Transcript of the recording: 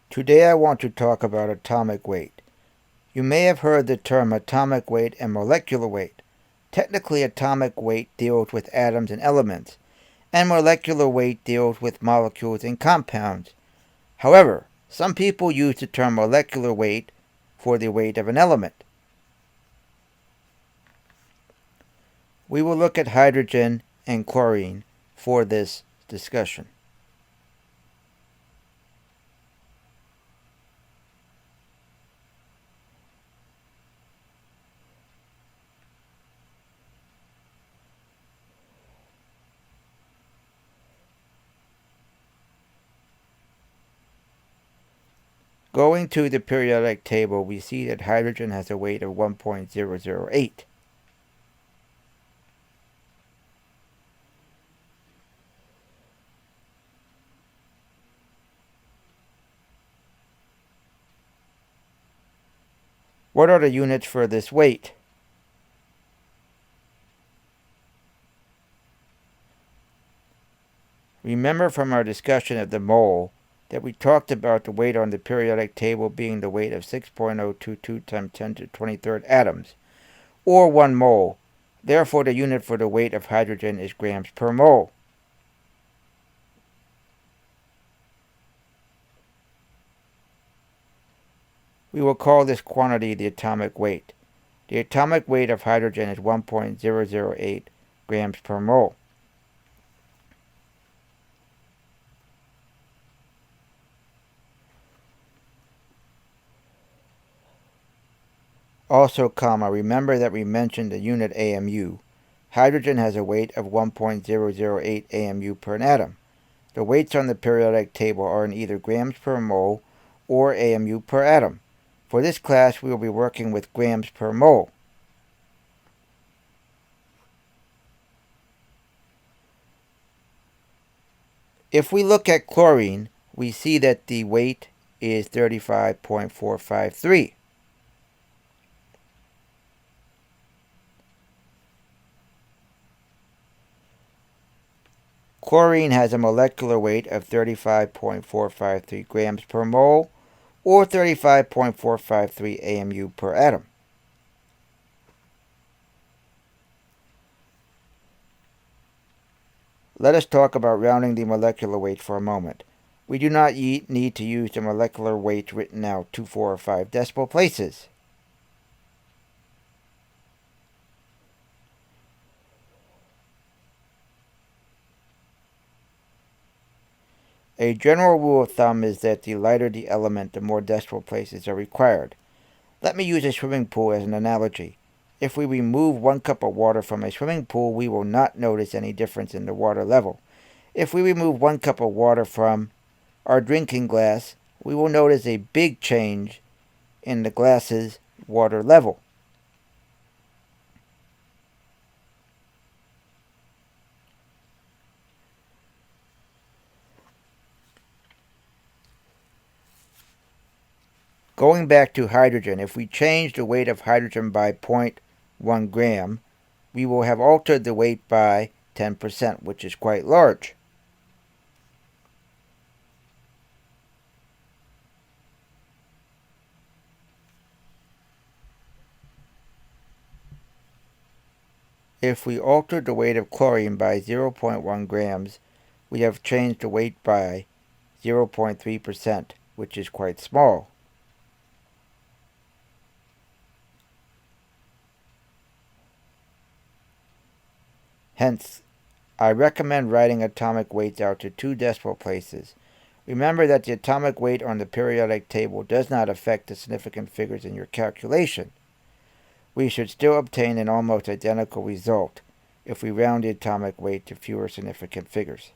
Today I want to talk about atomic weight. You may have heard the term atomic weight and molecular weight. Technically, atomic weight deals with atoms and elements, and molecular weight deals with molecules and compounds. However, some people use the term molecular weight for the weight of an element. We will look at hydrogen and chlorine for this discussion. Going to the periodic table, we see that hydrogen has a weight of 1.008. What are the units for this weight? Remember from our discussion of the mole that we talked about the weight on the periodic table being the weight of 6.022 times 10 to the 23rd atoms, or 1 mole. Therefore, the unit for the weight of hydrogen is grams per mole. We will call this quantity the atomic weight. The atomic weight of hydrogen is 1.008 grams per mole. Also, remember that we mentioned the unit AMU. Hydrogen has a weight of 1.008 AMU per atom. The weights on the periodic table are in either grams per mole or AMU per atom. For this class, we will be working with grams per mole. If we look at chlorine, we see that the weight is 35.453. Chlorine has a molecular weight of 35.453 grams per mole, or 35.453 AMU per atom. Let us talk about rounding the molecular weight for a moment. We do not need to use the molecular weight written out 2, 4, or 5 decimal places. A general rule of thumb is that the lighter the element, the more decimal places are required. Let me use a swimming pool as an analogy. If we remove 1 cup of water from a swimming pool, we will not notice any difference in the water level. If we remove 1 cup of water from our drinking glass, we will notice a big change in the glass's water level. Going back to hydrogen, if we change the weight of hydrogen by 0.1 gram, we will have altered the weight by 10%, which is quite large. If we altered the weight of chlorine by 0.1 grams, we have changed the weight by 0.3%, which is quite small. Hence, I recommend writing atomic weights out to 2 decimal places. Remember that the atomic weight on the periodic table does not affect the significant figures in your calculation. We should still obtain an almost identical result if we round the atomic weight to fewer significant figures.